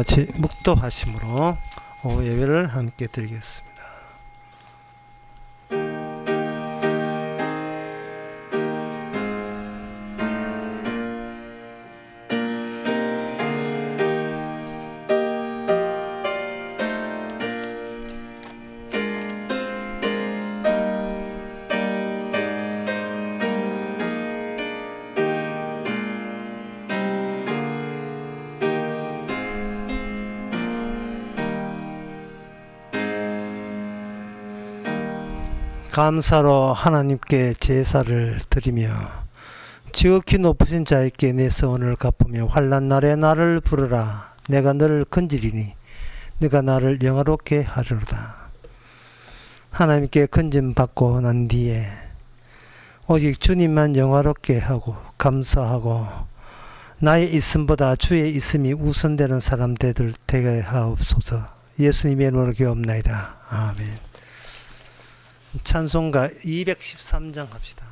같이 묵도하심으로 오후 예배를 함께 드리겠습니다. 감사로 하나님께 제사를 드리며 지극히 높으신 자에게 내 서원을 갚으며 환난 날에 나를 부르라. 내가 너를 건지리니 네가 나를 영화롭게 하리로다. 하나님께 건짐받고 난 뒤에 오직 주님만 영화롭게 하고 감사하고 나의 있음보다 주의 있음이 우선되는 사람 되게 하옵소서. 예수님의 이름으로 기도합나이다. 아멘. 찬송가 213장 합시다.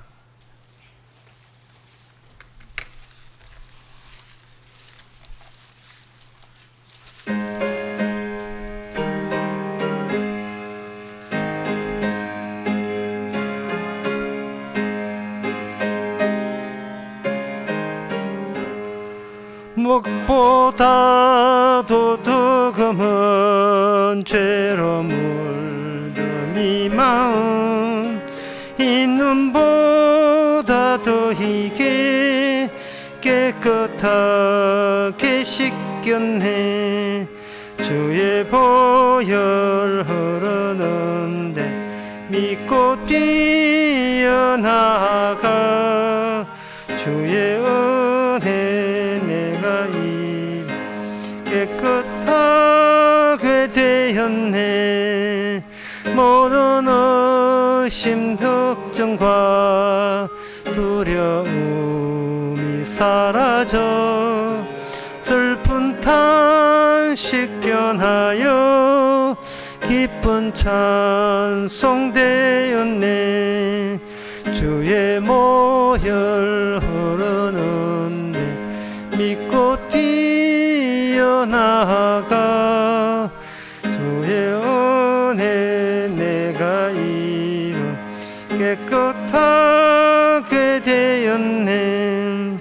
목보다도 더 검은 죄로 물든 이 마음 이 눈보다 더 희게 깨끗하게 씻겼네. 주의 보혈 흐르는데 믿고 뛰어나가 주의 은혜 내가 깨끗하게 되었네. 모든 의심 걱정과 두려움이 사라져 슬픈 탄식 변하여 기쁜 찬송 되었네. 주의 모혈 흐르는데 믿고 뛰어나가 주의 은혜 내가 이룬 깨끗하게 되었네.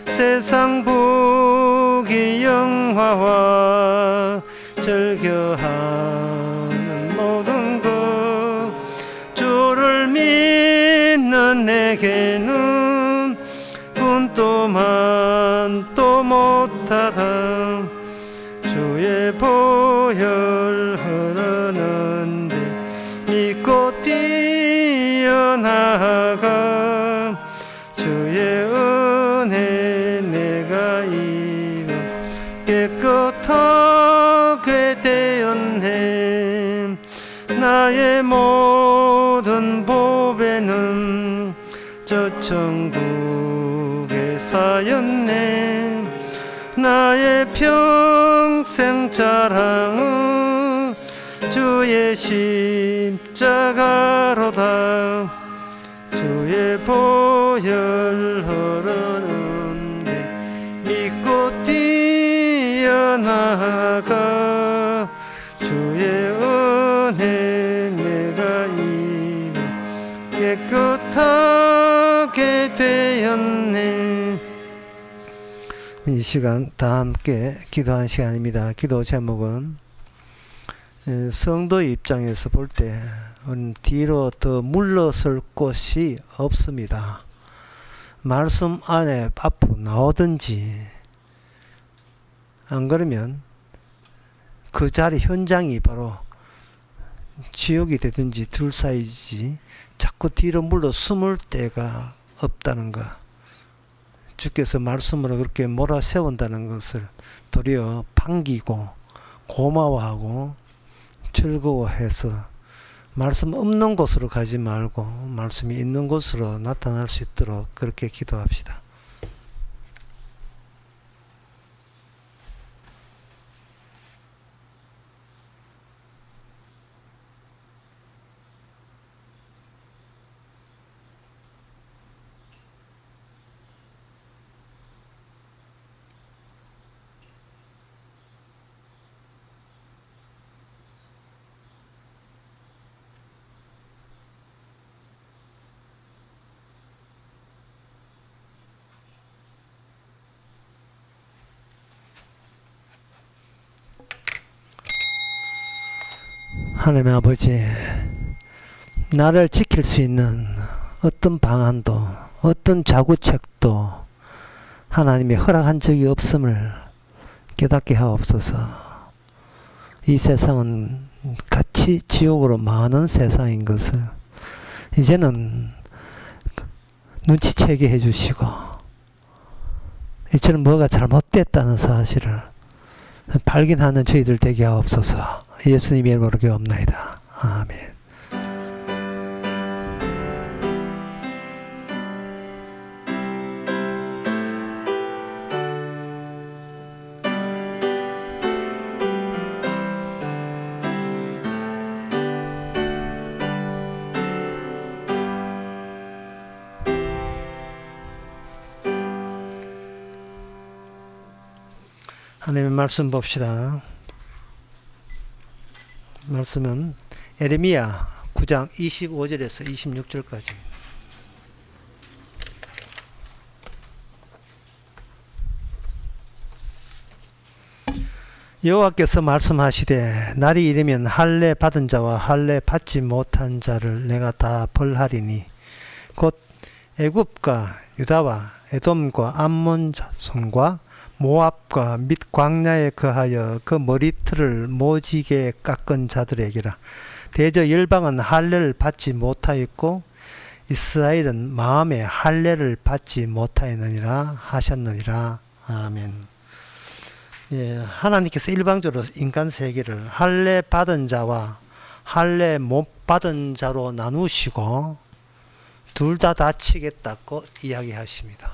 세상 부귀 영화와 즐겨하는 모든 것 주를 믿는 내게는 분또만또 못하다. 주의 보혈 흐르는데 믿고 뛰어나가 주의 은혜 내가 이룬 깨끗하게 되었네. 나의 모든 보배는 저 천국에 쌓였네. 나의 평생 자랑은 주의 십자가로다. 주의 보혈 흐르는데 믿고 뛰어나가 주의 은혜 내가 이룬 깨끗하게 되었네. 이 시간 다 함께 기도하는 시간입니다. 기도 제목은 성도의 입장에서 볼 때 뒤로 더 물러설 곳이 없습니다. 말씀 안에 앞으로 나오든지 안 그러면 그 자리 현장이 바로 지옥이 되든지 둘 사이지 자꾸 뒤로 물러 숨을 데가 없다는 것. 주께서 말씀으로 그렇게 몰아세운다는 것을 도리어 반기고 고마워하고 즐거워해서 말씀 없는 곳으로 가지 말고 말씀이 있는 곳으로 나타날 수 있도록 그렇게 기도합시다. 하나님의 아버지, 나를 지킬 수 있는 어떤 방안도, 어떤 자구책도 하나님이 허락한 적이 없음을 깨닫게 하옵소서. 이 세상은 같이 지옥으로 많은 세상인 것을 이제는 눈치채게 해주시고, 이처럼 뭐가 잘못됐다는 사실을 발견하는 저희들 되게 하옵소서. 예수님의 이름으로 기도합나이다. 아멘. 하나님의 말씀 봅시다. 말씀은 에레미야 9장 25절에서 26절까지. 여호와께서 말씀하시되 날이 이르면 할례 받은 자와 할례 받지 못한 자를 내가 다 벌하리니 곧 애굽과 유다와 에돔과 암몬 자손과 모압과 및 광야에 거하여 그 머리털을 모지게 깎은 자들에게라. 대저 열방은 할례를 받지 못하였고 이스라엘은 마음에 할례를 받지 못하였느니라 하셨느니라. 아멘. 예, 하나님께서 일방적으로 인간 세계를 할례 받은 자와 할례 못 받은 자로 나누시고 둘 다 다치겠다고 이야기하십니다.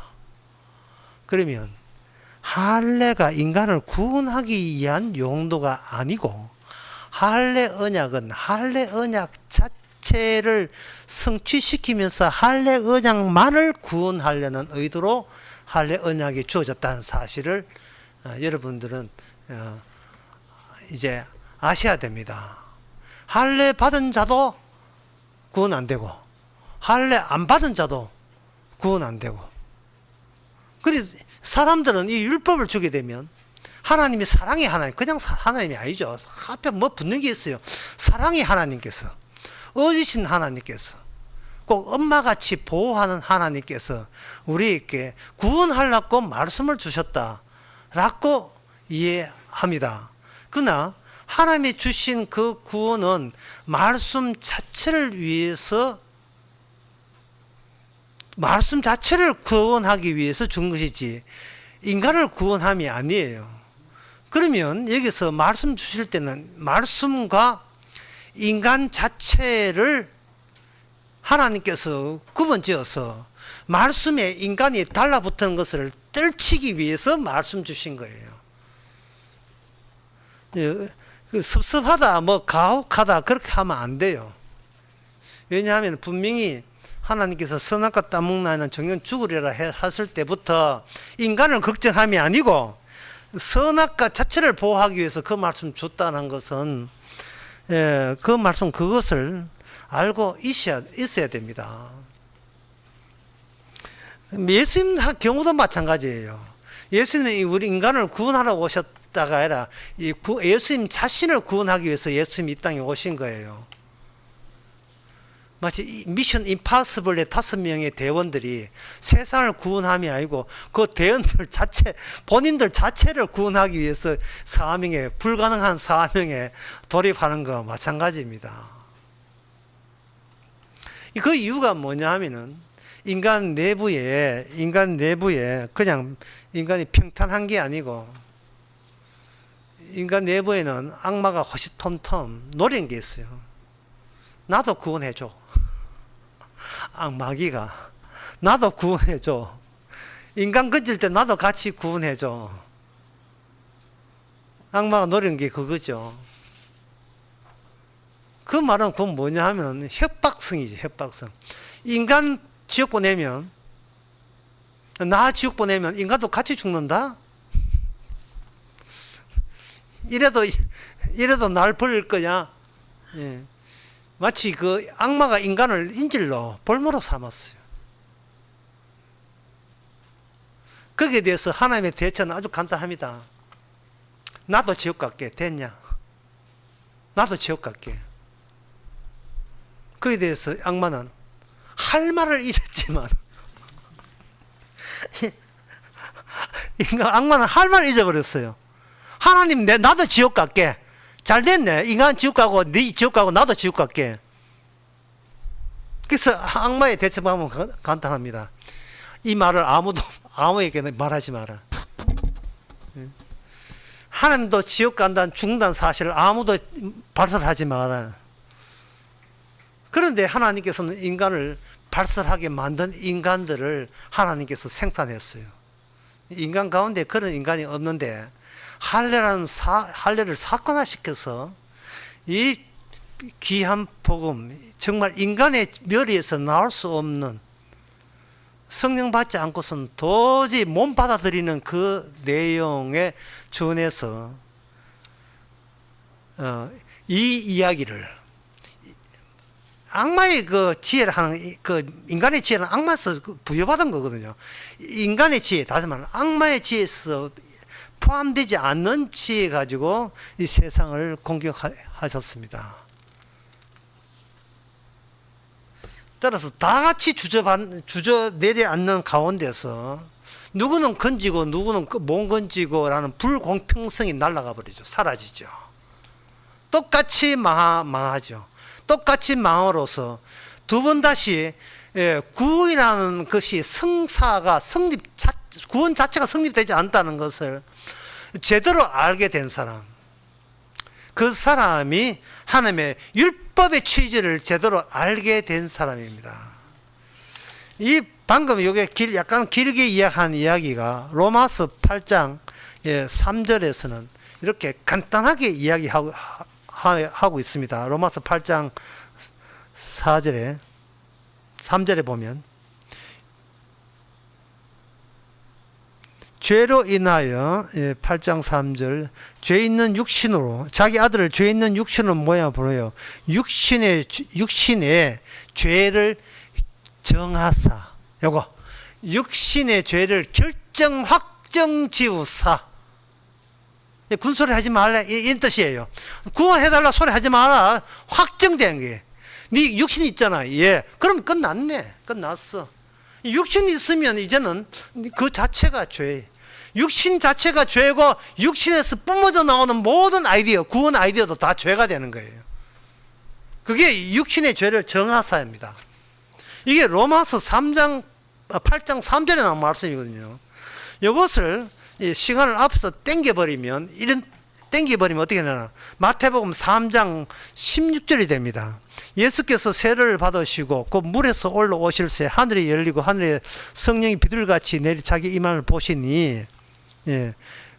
그러면 할례가 인간을 구원하기 위한 용도가 아니고 할례 언약은 할례 언약 자체를 성취시키면서 할례 언약만을 구원하려는 의도로 할례 언약이 주어졌다는 사실을 여러분들은 이제 아셔야 됩니다. 할례 받은 자도 구원 안 되고 할례 안 받은 자도 구원 안 되고, 그래서 사람들은 이 율법을 주게 되면 하나님이 사랑의 하나님, 그냥 하나님이 아니죠. 앞에 뭐 붙는 게 있어요. 사랑의 하나님께서, 어지신 하나님께서, 꼭 엄마같이 보호하는 하나님께서 우리에게 구원하려고 말씀을 주셨다라고 이해합니다. 그러나 하나님이 주신 그 구원은 말씀 자체를 위해서, 말씀 자체를 구원하기 위해서 준 것이지 인간을 구원함이 아니에요. 그러면 여기서 말씀 주실 때는 말씀과 인간 자체를 하나님께서 구분지어서 말씀에 인간이 달라붙는 것을 떨치기 위해서 말씀 주신 거예요. 섭섭하다, 뭐 가혹하다 그렇게 하면 안 돼요. 왜냐하면 분명히 하나님께서 선악과 따먹나는 정녕 죽으리라 했을 때부터 인간을 걱정함이 아니고 선악과 자체를 보호하기 위해서 그 말씀 줬다는 것은 그 말씀 그것을 알고 있어야 됩니다. 예수님 경우도 마찬가지예요. 예수님이 우리 인간을 구원하러 오셨다가 아니라 예수님 자신을 구원하기 위해서 예수님이 이 땅에 오신 거예요. 마치 미션 임파서블의 5명의 대원들이 세상을 구원함이 아니고 그 대원들 자체, 본인들 자체를 구원하기 위해서 사명에, 불가능한 사명에 돌입하는 거 마찬가지입니다. 그 이유가 뭐냐 하면은 인간 내부에 그냥 인간이 평탄한 게 아니고 인간 내부에는 악마가 호시탐탐 노린 게 있어요. 나도 구원해줘. 마귀가 나도 구원해줘. 인간 건질 때 나도 같이 구원해줘. 악마가 노리는 게 그거죠. 그 말은 그건 뭐냐 하면 협박성이지, 협박성. 인간 지옥 보내면, 나 지옥 보내면 인간도 같이 죽는다? 이래도 날 버릴 거냐? 예. 마치 그 악마가 인간을 인질로 볼모로 삼았어요. 거기에 대해서 하나님의 대처는 아주 간단합니다. 나도 지옥 갈게. 됐냐? 나도 지옥 갈게. 거기에 대해서 악마는 할 말을 잊었지만 악마는 할 말을 잊어버렸어요. 하나님, 나도 지옥 갈게. 잘 됐네. 인간 지옥 가고 네 지옥 가고 나도 지옥 갈게. 그래서 악마의 대처 방법은 간단합니다. 이 말을 아무에게 말하지 마라. 하나님도 지옥 간다는 죽는다는 사실을 아무도 발설하지 마라. 그런데 하나님께서는 인간을 발설하게 만든 인간들을 하나님께서 생산했어요. 인간 가운데 그런 인간이 없는데 할례를 사건화시켜서 이 귀한 복음, 정말 인간의 멸리에서 나올 수 없는, 성령 받지 않고서는 도저히 못 받아들이는 그 내용에 준해서 이 이야기를, 악마의 그 지혜를 하는, 그 인간의 지혜는 악마에서 부여받은 거거든요. 인간의 지혜, 다시 말하면 악마의 지혜에서 포함되지 않는 지혜 가지고 이 세상을 공격하셨습니다. 따라서 다 같이 주저 내려앉는 가운데서 누구는 건지고 누구는 못 건지고 라는 불공평성이 날아가 버리죠. 사라지죠. 똑같이 망하죠. 똑같이 망함으로써 두 번 다시 구원이라는 것이 구원 자체가 성립되지 않다는 것을 제대로 알게 된 사람, 그 사람이 하나님의 율법의 취지를 제대로 알게 된 사람입니다. 이 방금 요게 약간 길게 이야기한 이야기가 로마서 8장 3절에서는 이렇게 간단하게 이야기하고 있습니다. 로마서 8장 3절에 보면, 죄로 인하여 8장 3절, 죄 있는 육신으로 자기 아들을 죄 있는 육신으로 모여 부르요 육신의 죄를 정하사, 요거 육신의 죄를 결정 확정 지우사. 군소리 하지 말라 이 뜻이에요. 구원해달라 소리 하지 마라. 확정된 게. 네 육신 있잖아. 예. 그럼 끝났어. 육신이 있으면 이제는 그 자체가 죄. 육신 자체가 죄고, 육신에서 뿜어져 나오는 모든 아이디어, 구원 아이디어도 다 죄가 되는 거예요. 그게 육신의 죄를 정하사입니다. 이게 로마서 8장 3절에 나온 말씀이거든요. 이것을 시간을 앞서 땡겨버리면 어떻게 되나? 마태복음 3장 16절이 됩니다. 예수께서 세례를 받으시고 그 물에서 올라오실새 하늘이 열리고 하늘에 성령이 비둘같이 내리 자기 임함을 보시니,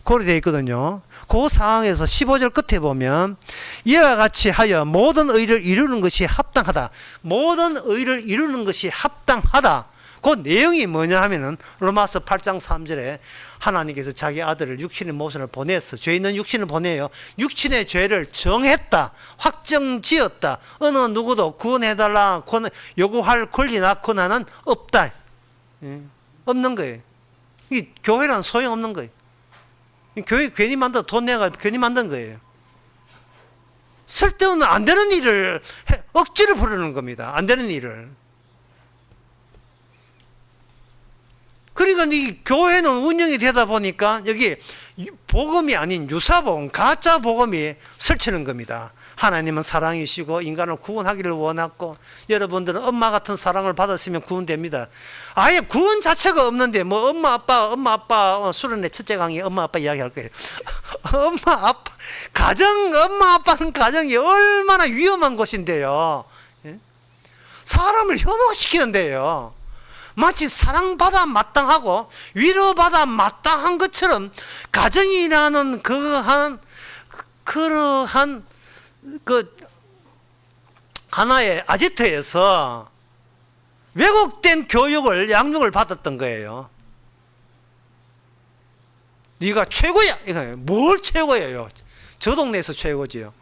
그렇게 되어 있거든요. 그 상황에서 15절 끝에 보면 이와 같이 하여 모든 의를 이루는 것이 합당하다. 모든 의를 이루는 것이 합당하다. 그 내용이 뭐냐 하면은 로마서 8장 3절에 하나님께서 자기 아들을 육신의 모습을 보내서 죄 있는 육신을 보내요. 육신의 죄를 정했다. 확정지었다. 어느 누구도 구원해달라 요구할 권리나 권한은 없다. 없는 거예요. 이 교회란 소용없는 거예요. 교회 괜히 돈 내가 괜히 만든 거예요. 쓸데없는 안 되는 일을 억지로 부르는 겁니다. 안 되는 일을. 그러니까 이 교회는 운영이 되다 보니까 여기 복음이 아닌 유사복음, 가짜 복음이 설치는 겁니다. 하나님은 사랑이시고 인간을 구원하기를 원하고 여러분들은 엄마 같은 사랑을 받았으면 구원됩니다. 아예 구원 자체가 없는데 뭐 엄마 아빠 수련회 첫째 강의 엄마 아빠 이야기할 거예요. 엄마 아빠는 가정이 얼마나 위험한 곳인데요. 사람을 현혹시키는데요. 마치 사랑받아 마땅하고 위로받아 마땅한 것처럼 가정이라는 그러한 하나의 아지트에서 왜곡된 교육을 양육을 받았던 거예요. 네가 최고야. 뭘 최고예요? 저 동네에서 최고지요.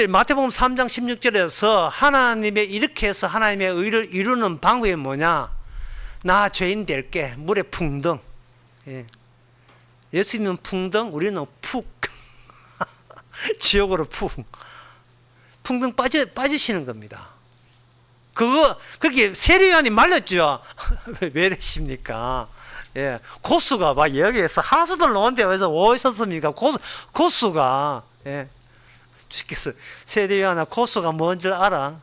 마태복음 3장 16절에서 하나님의 이렇게 해서 하나님의 의를 이루는 방법이 뭐냐? 나 죄인 될게 물에 풍덩. 예수님은 풍덩, 우리는 푹. 지옥으로 푹. 풍덩 빠지시는 겁니다. 그렇게 세례요한이 말렸죠. 왜 이러십니까? 예. 고수가 막 여기에서 하수들 놓은데 왜 오셨습니까? 고수가, 예. 주께서 세례요한아, 고수가 뭔 줄 알아?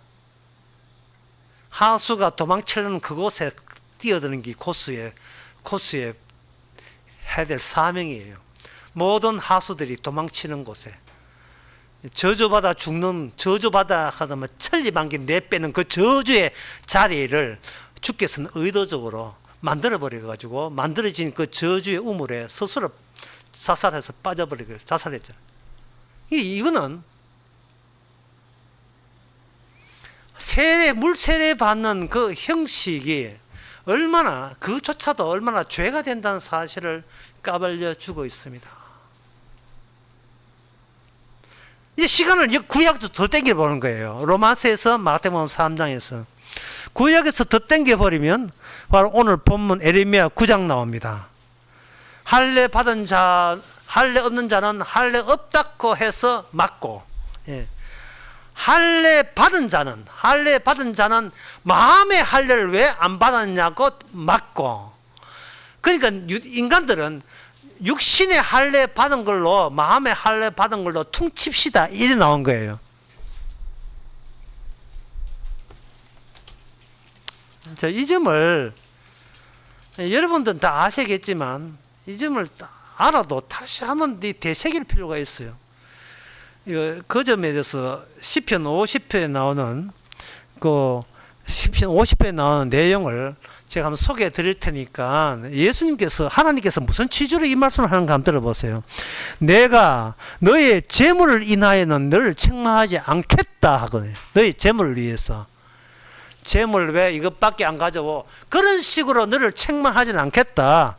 하수가 도망치려는 그곳에 뛰어드는 게 고수의 해야 될 사명이에요. 모든 하수들이 도망치는 곳에 저주받아 죽는, 저주받아 하다면 천리반기 내빼는 그 저주의 자리를 주께서는 의도적으로 만들어버려가지고 만들어진 그 저주의 우물에 스스로 자살해서 빠져버리고 자살했죠. 이거는 물세례 받는 그 형식이 얼마나, 그조차도 얼마나 죄가 된다는 사실을 까발려 주고 있습니다. 이제 시간을 구약도 더 땡겨보는 거예요. 로마서에서 마태복음 3장에서 구약에서 더 땡겨버리면 바로 오늘 본문 에레미야 9장 나옵니다. 할례 받은 자, 할례 없는 자는 할례 없다고 해서 맞고, 예. 할례 받은 자는 마음의 할례를 왜 안 받았냐고 맞고. 그러니까 인간들은 육신의 할례 받은 걸로, 마음의 할례 받은 걸로 퉁칩시다, 이래 나온 거예요. 자, 이 점을 여러분들은 다 아시겠지만 이 점을 알아도 다시 한번 되새길 필요가 있어요. 그 점에 대해서 시편 50편에 나오는 시편 50편에 나오는 내용을 제가 한번 소개해 드릴 테니까, 하나님께서 무슨 취지로 이 말씀을 하는가 한번 들어보세요. 내가 너의 재물을 인하여는 너를 책망하지 않겠다 하거든요. 너의 재물을 위해서. 재물 왜 이것밖에 안 가져오? 그런 식으로 너를 책망하지는 않겠다.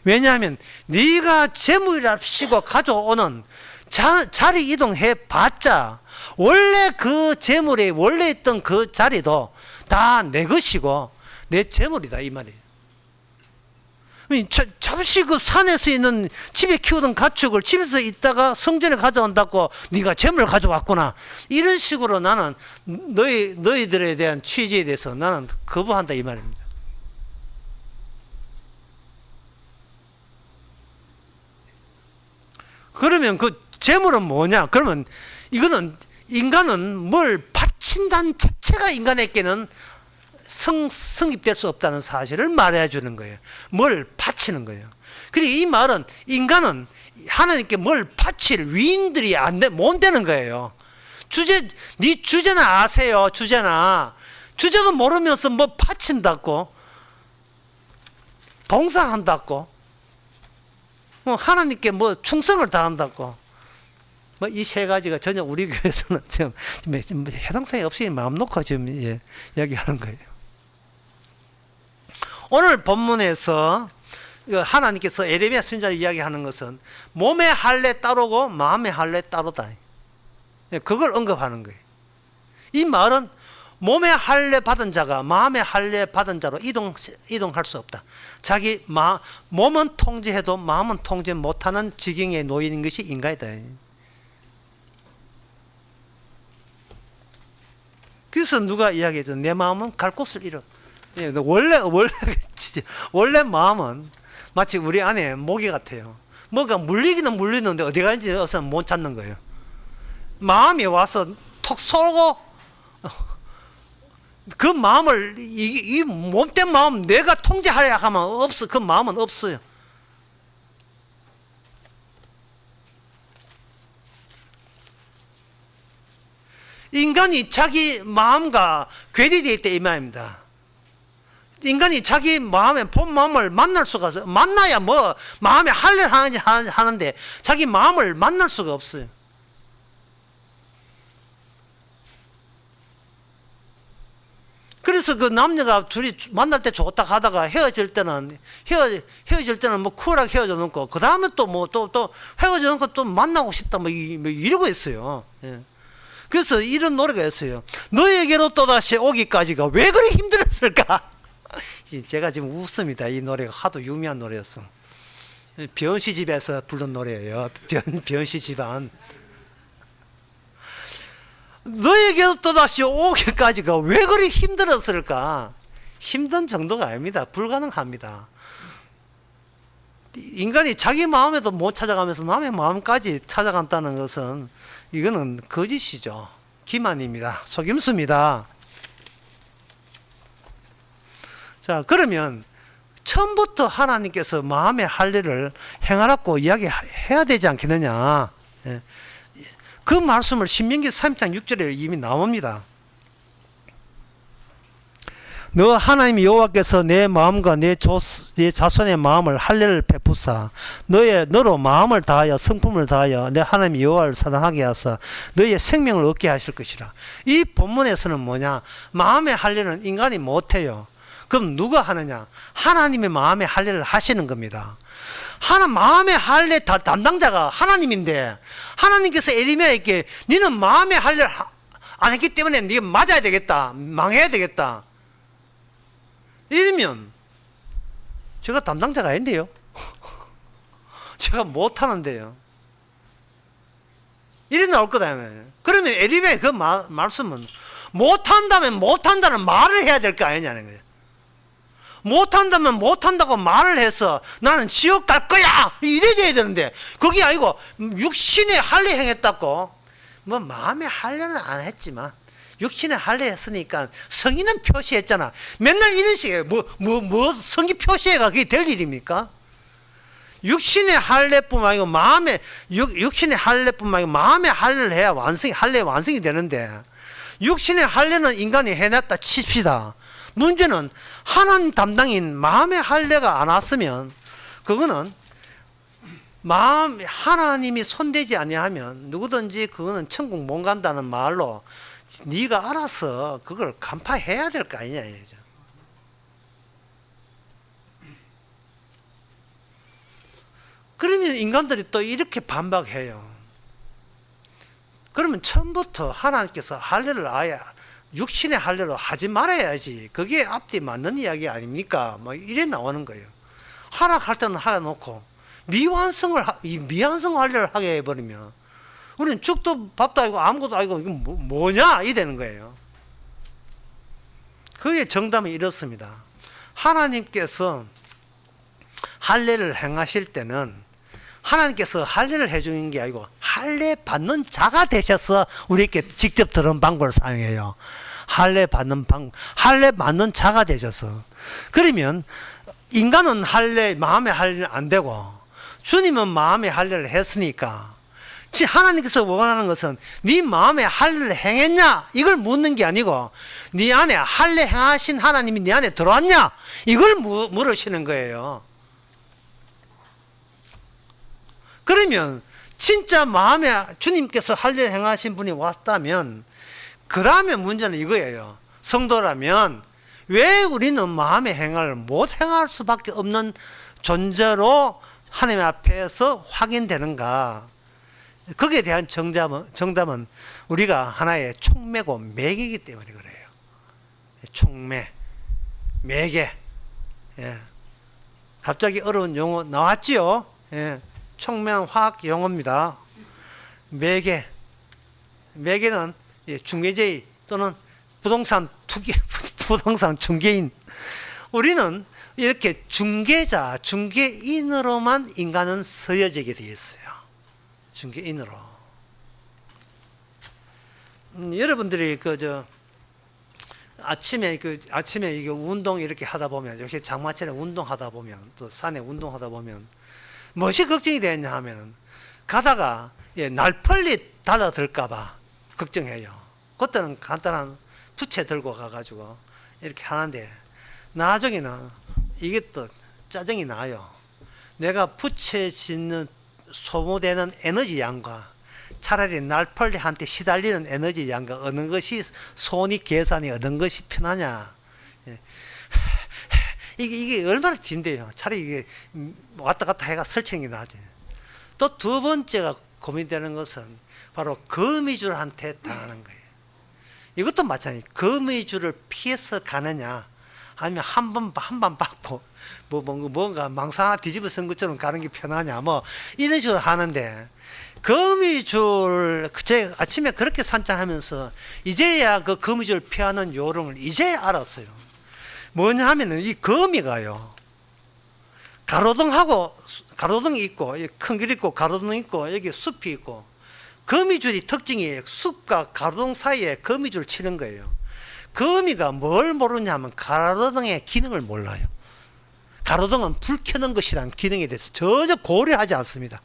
왜냐하면 네가 재물이랍시고 가져오는 자리 이동해 봤자 원래 그 재물이 원래 있던 그 자리도 다 내 것이고 내 재물이다, 이 말이에요. 잠시 그 산에서 있는 집에 키우던 가축을 집에서 있다가 성전에 가져온다고 네가 재물을 가져왔구나, 이런 식으로 나는 너희들에 대한 취지에 대해서 나는 거부한다, 이 말입니다. 그러면 그 재물은 뭐냐? 그러면 이거는 인간은 뭘 바친다는 자체가 인간에게는 성립될 수 없다는 사실을 말해 주는 거예요. 뭘 바치는 거예요. 그리고 이 말은 인간은 하나님께 뭘 바칠 위인들이 못 되는 거예요. 네 주제나 아세요. 주제도 모르면서 뭐 바친다고, 봉사한다고, 하나님께 충성을 다한다고, 이 세 가지가 전혀 우리 교회에서는 지금 해당성이 없이 마음 놓고 지금 이야기하는 거예요. 오늘 본문에서 하나님께서 에레미야 선지자를 이야기하는 것은 몸의 할례 따로고 마음의 할례 따로다, 그걸 언급하는 거예요. 이 말은 몸의 할례 받은 자가 마음의 할례 받은 자로 이동할 수 없다. 자기 몸은 통제해도 마음은 통제 못하는 지경에 놓이는 것이 인간이다. 그래서 누가 이야기했죠. 내 마음은 갈 곳을 잃어. 원래 마음은 마치 우리 안에 모기 같아요. 뭐가 물리기는 물리는데 어디 가는지 어서 못 찾는 거예요. 마음이 와서 톡 쏘고, 그 마음을, 이 몸된 마음 내가 통제하려 하면 그 마음은 없어요. 인간이 자기 마음과 괴리되어 있다, 이 말입니다. 인간이 자기 본 마음을 만날 수가 없어요. 만나야 마음에 할례를 하는데 자기 마음을 만날 수가 없어요. 그래서 그 남녀가 둘이 만날 때 좋다 하다가 헤어질 때는 쿨하게 헤어져 놓고, 그 다음에 또 헤어져 놓고 또 만나고 싶다 이러고 있어요. 예. 그래서 이런 노래가 있어요. 너에게로 또다시 오기까지가 왜 그리 힘들었을까? 제가 지금 웃습니다. 이 노래가 하도 유명한 노래였어. 변씨 집에서 부른 노래예요. 변씨 집안. 너에게도 또다시 오기까지가 왜 그리 힘들었을까? 힘든 정도가 아닙니다. 불가능합니다. 인간이 자기 마음에도 못 찾아가면서 남의 마음까지 찾아간다는 것은 이거는 거짓이죠. 기만입니다. 속임수입니다. 자, 그러면 처음부터 하나님께서 마음의 할 일을 행하라고 이야기해야 되지 않겠느냐. 예. 그 말씀을 신명기 3장 6절에 이미 나옵니다. 너 하나님 여호와께서 내 마음과 내 자손의 마음을 할례를 베푸사 너로 마음을 다하여 성품을 다하여 내 하나님 여호와를 사랑하게 하사 너의 생명을 얻게 하실 것이라. 이 본문에서는 뭐냐? 마음의 할례는 인간이 못해요. 그럼 누가 하느냐? 하나님의 마음의 할례를 하시는 겁니다. 마음의 할례 담당자가 하나님인데 하나님께서 에리미야에게 너는 마음의 할례를 안 했기 때문에 네가 맞아야 되겠다, 망해야 되겠다 이러면 제가 담당자가 아닌데요. 제가 못하는데요. 이래 나올 거다. 그러면 에리미야의 그 말씀은 못한다면 못한다는 말을 해야 될 거 아니냐는 거예요. 못한다면 못한다고 말을 해서 나는 지옥 갈 거야 이래야 되는데 그게 아니고 육신의 할례 행했다고 뭐 마음의 할례는 안 했지만 육신의 할례 했으니까 성의는 표시했잖아. 맨날 이런 식이에요. 뭐 성의 표시해가 그게 될 일입니까? 육신의 할례뿐만 아니고 육신의 할례뿐만 아니고 마음의 할례를 해야 할례 완성이 되는데 육신의 할례는 인간이 해냈다 칩시다. 문제는 하나님 담당인 마음의 할례가 안 왔으면 그거는 하나님이 손대지 아니하면 누구든지 그거는 천국 못 간다는 말로 네가 알아서 그걸 간파해야 될 거 아니냐 이거죠. 그러면 인간들이 또 이렇게 반박해요. 그러면 처음부터 하나님께서 할례를 아예 육신의 할례로 하지 말아야지. 그게 앞뒤 맞는 이야기 아닙니까? 뭐 이래 나오는 거예요. 하락할 때는 해놓고 미완성 할례를 하게 해버리면 우리는 죽도 밥도 아니고 아무것도 아니고 이건 뭐냐 이 되는 거예요. 그게 정답이 이렇습니다. 하나님께서 할례를 행하실 때는 하나님께서 할례를 해주는 게 아니고 할례 받는 자가 되셔서 우리에게 직접 들은 방법을 사용해요. 할례 받는 자가 되셔서. 그러면 인간은 마음의 할례는 안 되고 주님은 마음의 할례를 했으니까 하나님께서 원하는 것은 네 마음에 할례를 행했냐 이걸 묻는 게 아니고 네 안에 할례 행하신 하나님이 네 안에 들어왔냐 이걸 물으시는 거예요. 그러면 진짜 마음에 주님께서 할례를 행하신 분이 왔다면 그러면 문제는 이거예요. 성도라면 왜 우리는 마음의 행을 못 행할 수밖에 없는 존재로 하나님 앞에서 확인되는가? 거기에 대한 정답은 우리가 하나의 촉매고 매개이기 때문에 그래요. 촉매, 매개. 예. 갑자기 어려운 용어 나왔지요? 예. 촉매는 화학 용어입니다. 매개는 중개제의 또는 부동산 중개인. 우리는 이렇게 중개인으로만 인간은 서여지게 되어 있어요. 중개인으로. 여러분들이 아침에 이게 운동 이렇게 하다 보면 이렇게 장마철에 운동하다 보면 또 산에 운동하다 보면 무엇이 걱정이 되느냐 하면 가다가 날펄리 달라들까봐 걱정해요. 그때는 간단한 부채 들고 가가지고 이렇게 하는데 나중에는 이게 또 짜증이 나요. 내가 부채 짓는 소모되는 에너지 양과 차라리 날펄리한테 시달리는 에너지 양과 어느 것이 손이 계산이 어느 것이 편하냐. 이게 얼마나 긴데요. 차라리 이게 왔다 갔다 해가 설치는 게 나지. 또 두 번째가 고민되는 것은 바로 거미줄한테 당하는 거예요. 이것도 마찬가지예요. 거미줄을 피해서 가느냐 아니면 한 번 받고 뭔가 망사 하나 뒤집어 쓴 것처럼 가는 게 편하냐 뭐 이런 식으로 하는데, 거미줄 제 아침에 그렇게 산책하면서 이제야 그 거미줄 피하는 요령을 이제 알았어요. 뭐냐 하면은 이 거미가요, 가로등이 있고 큰 길 있고 가로등 있고 여기 숲이 있고, 거미줄이 특징이 숲과 가로등 사이에 거미줄 치는 거예요. 거미가 뭘 모르냐면 가로등의 기능을 몰라요. 가로등은 불 켜는 것이란 기능에 대해서 전혀 고려하지 않습니다.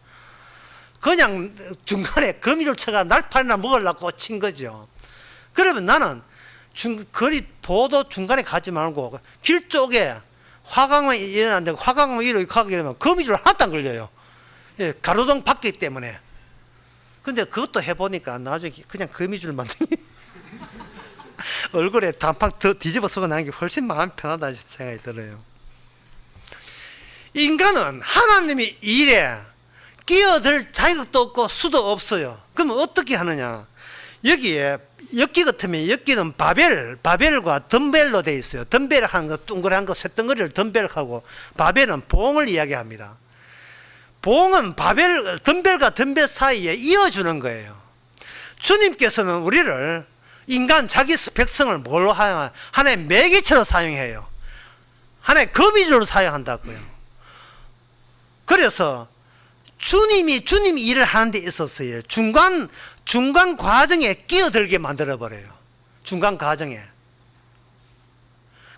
그냥 중간에 거미줄 쳐가 날파리나 먹으려고 친 거죠. 그러면 나는 거리 보도 중간에 가지 말고 길 쪽에 화강만 일어났는데 화강만 이렇게 가게 되면 거미줄 하나도 안 걸려요. 예, 가로등 밖이기 때문에. 근데 그것도 해보니까 나중에 그냥 거미줄 만드는 얼굴에 단판 더 뒤집어 쓰고 나는 게 훨씬 마음이 편하다 생각이 들어요. 인간은 하나님이 일에 끼어들 자격도 없고 수도 없어요. 그러면 어떻게 하느냐? 여기에 엽기 같으면 엽기는 바벨과 덤벨로 되어 있어요. 덤벨 하는 거, 둥그란 거, 쇳덩어리를 덤벨하고, 바벨은 봉을 이야기합니다. 봉은 덤벨과 덤벨 사이에 이어주는 거예요. 주님께서는 우리를 인간 자기 백성을 뭘로 하나의 매개체로 사용해요. 하나의 거미줄로 사용한다고요. 그래서 주님이 일을 하는 데 있었어요. 중간 과정에 끼어들게 만들어 버려요. 중간 과정에.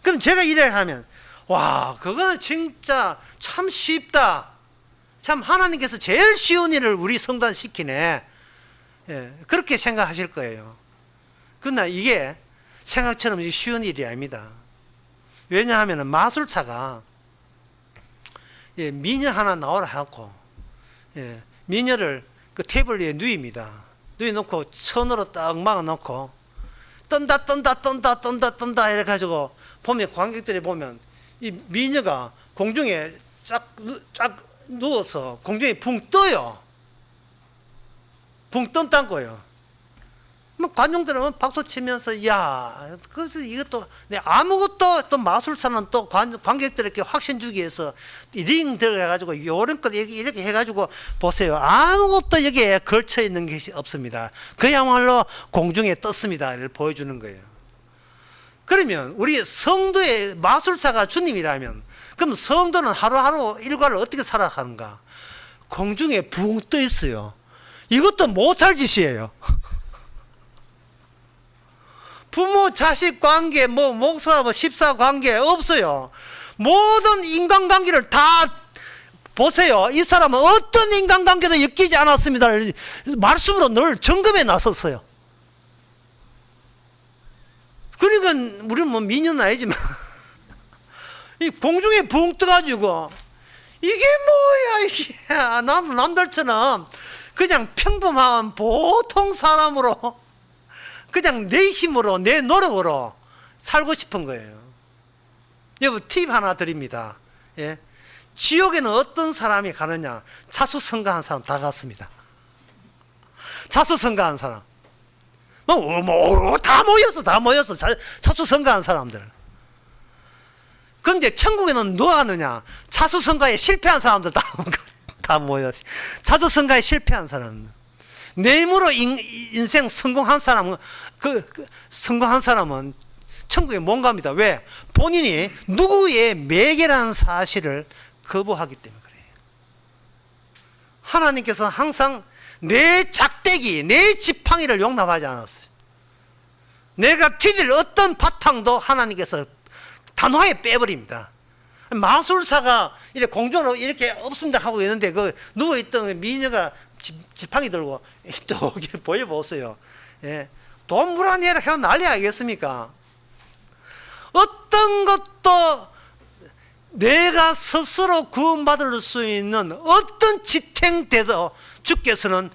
그럼 제가 이래 하면, 와, 그거는 진짜 참 쉽다. 참 하나님께서 제일 쉬운 일을 우리 성도한테 시키네. 예, 그렇게 생각하실 거예요. 그러나 이게 생각처럼 쉬운 일이 아닙니다. 왜냐하면 마술사가 미녀 하나 나오라 해갖고, 미녀를 그 테이블 위에 누입니다. 누워놓고 천으로 딱 막아놓고 떤다 이렇게 가지고 보면, 관객들이 보면 이 미녀가 공중에 쫙 누워서 공중에 붕 떠요. 붕 뜬다는 거예요. 뭐 관중들은 박수 치면서, 야, 그래서 이것도 아무것도, 또 마술사는 또 관객들에게 확신 주기 위해서 링 들어가가지고 요런껏 이렇게 해가지고 보세요. 아무것도 여기에 걸쳐 있는 것이 없습니다. 그야말로 공중에 떴습니다를 보여주는 거예요. 그러면 우리 성도의 마술사가 주님이라면, 그럼 성도는 하루하루 일과를 어떻게 살아가는가? 공중에 붕 떠 있어요. 이것도 못할 짓이에요. 부모 자식 관계, 목사 집사 관계 없어요. 모든 인간관계를 다 보세요. 이 사람은 어떤 인간관계도 엮이지 않았습니다. 말씀으로 늘 점검해 나섰어요. 그러니까 우리는 미녀는 아니지만 이 공중에 붕 떠가지고, 이게 뭐야 이게, 남들처럼 그냥 평범한 보통 사람으로 그냥 내 힘으로, 내 노력으로 살고 싶은 거예요. 여러분, 팁 하나 드립니다. 예? 지옥에는 어떤 사람이 가느냐? 자수성가한 사람 다 갔습니다. 자수성가한 사람. 다 모여서 자수성가한 사람들. 그런데 천국에는 누가 가느냐? 자수성가에 실패한 사람들 다 모여서. 자수성가에 실패한 사람. 내 힘으로 인생 성공한 사람은, 성공한 사람은 천국에 못 갑니다. 왜? 본인이 누구의 매개라는 사실을 거부하기 때문에 그래요. 하나님께서 항상 내 작대기, 내 지팡이를 용납하지 않았어요. 내가 디딜 어떤 바탕도 하나님께서 단호하게 빼버립니다. 마술사가 이렇게 공중으로 이렇게 없습니다 하고 있는데, 그 누워있던 미녀가 지팡이 들고 또 보여보세요. 예. 돈 불안해라 해서 난리 아니겠습니까? 어떤 것도 내가 스스로 구원받을 수 있는 어떤 지탱돼도 주께서는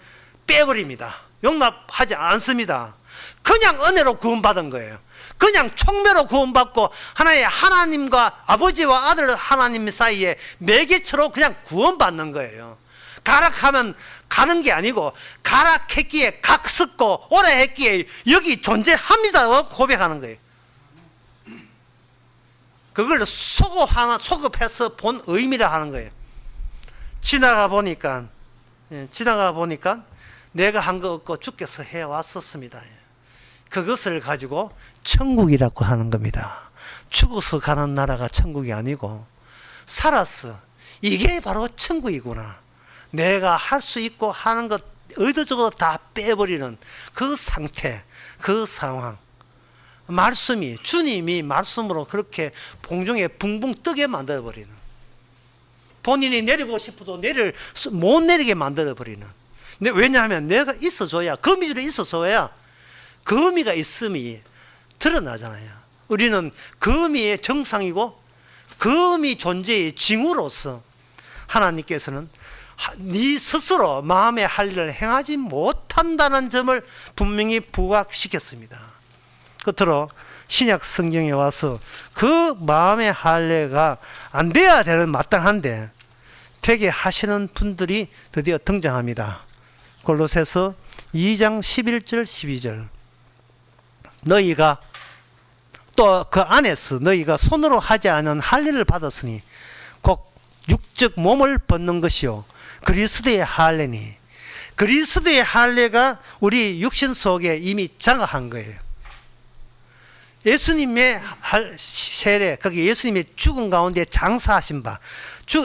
빼버립니다. 용납하지 않습니다. 그냥 은혜로 구원받은 거예요. 그냥 총매로 구원받고 하나님과 아버지와 아들 하나님 사이에 매개체로 그냥 구원받는 거예요. 가락하면 가는 게 아니고, 가락했기에 각섰고 오래 했기에 여기 존재합니다 고백하는 거예요. 그걸 소급해서 본 의미라 하는 거예요. 지나가 보니까 내가 한 거 없고 주께서 해왔었습니다. 그것을 가지고 천국이라고 하는 겁니다. 죽어서 가는 나라가 천국이 아니고 살았어. 이게 바로 천국이구나. 내가 할 수 있고 하는 것 의도적으로 다 빼버리는 그 상태, 그 상황. 주님이 말씀으로 그렇게 공중에 붕붕 뜨게 만들어버리는, 본인이 내리고 싶어도 못 내리게 만들어버리는. 왜냐하면 내가 있어줘야, 거미줄에 있어줘야 거미가 있음이 드러나잖아요. 우리는 거미의 정상이고 거미 존재의 징후로서 하나님께서는 네 스스로 마음의 할 일을 행하지 못한다는 점을 분명히 부각시켰습니다. 끝으로 신약 성경에 와서 그 마음의 할례가 안 돼야 되는 마땅한데 되게 하시는 분들이 드디어 등장합니다. 골로새서 2장 11절 12절. 너희가 또 그 안에서 너희가 손으로 하지 않은 할례를 받았으니 곧 육적 몸을 벗는 것이요 그리스도의 할례니. 그리스도의 할례가 우리 육신 속에 이미 장악한 거예요. 예수님의 세례, 거기 예수님의 죽은 가운데 장사하신 바,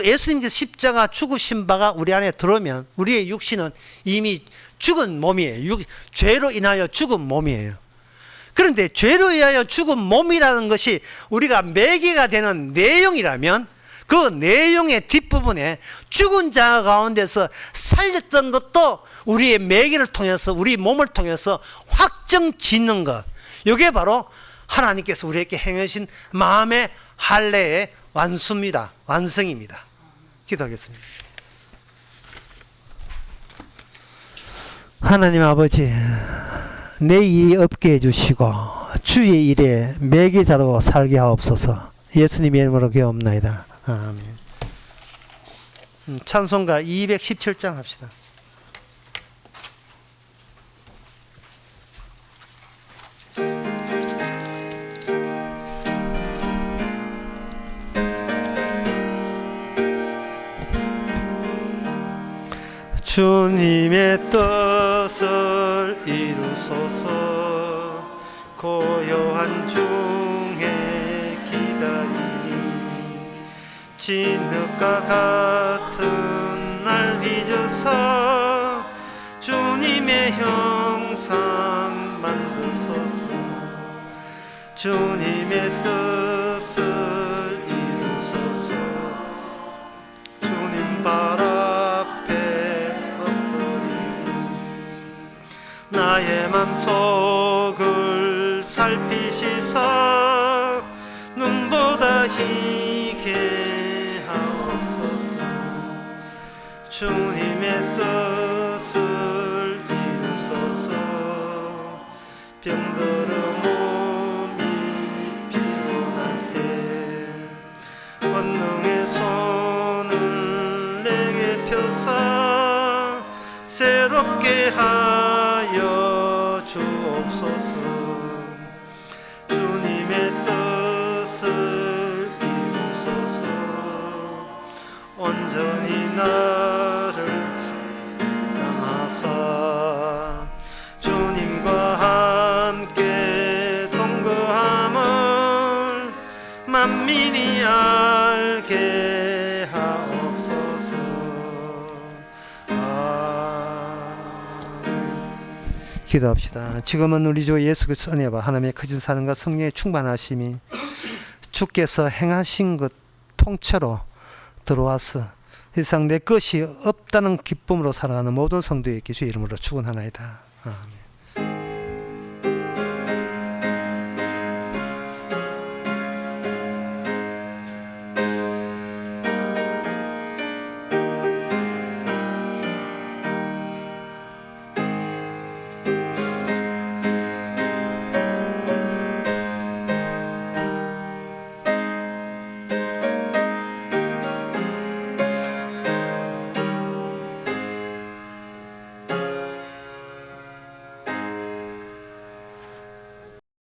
예수님께서 십자가 죽으신 바가 우리 안에 들어오면 우리의 육신은 이미 죽은 몸이에요. 죄로 인하여 죽은 몸이에요. 그런데 죄로 인하여 죽은 몸이라는 것이 우리가 매개가 되는 내용이라면 그 내용의 뒷부분에 죽은 자 가운데서 살렸던 것도 우리의 매개를 통해서, 우리 몸을 통해서 확정 짓는 것, 이게 바로 하나님께서 우리에게 행하신 마음의 할례의 완수입니다. 완성입니다. 기도하겠습니다. 하나님 아버지, 내 일이 없게 해주시고 주의 일에 매개자로 살게 하옵소서. 예수님의 이름으로 기도옵나이다. 아멘. 찬송가 217장 합시다. 주님의 뜻을 이루소서. 고요한 중에 기다리니 진흙과 같은 날 빚어서 주님의 형상 만드소서. 주님의 뜻을 이루소서. 주님 발 나의 맘속을 살피시사 눈보다 희게 하옵소서. 주님의 뜻을 이루소서. 병들어 몸이 피곤할 때 권능의 손을 내게 펴사 새롭게 하여 주옵소서. 주님의 뜻을 이루소서. 온전히 나를 향하사 주님과 함께 동거함을 만민이 알게 하옵소서. 기도합시다. 지금은 우리 주 예수 그리스도의 은혜와 하나님의 크신 사랑과 성령의 충만하심이 주께서 행하신 것 통째로 들어와서 세상 내 것이 없다는 기쁨으로 살아가는 모든 성도에게 주의 이름으로 축원하나이다. 아멘.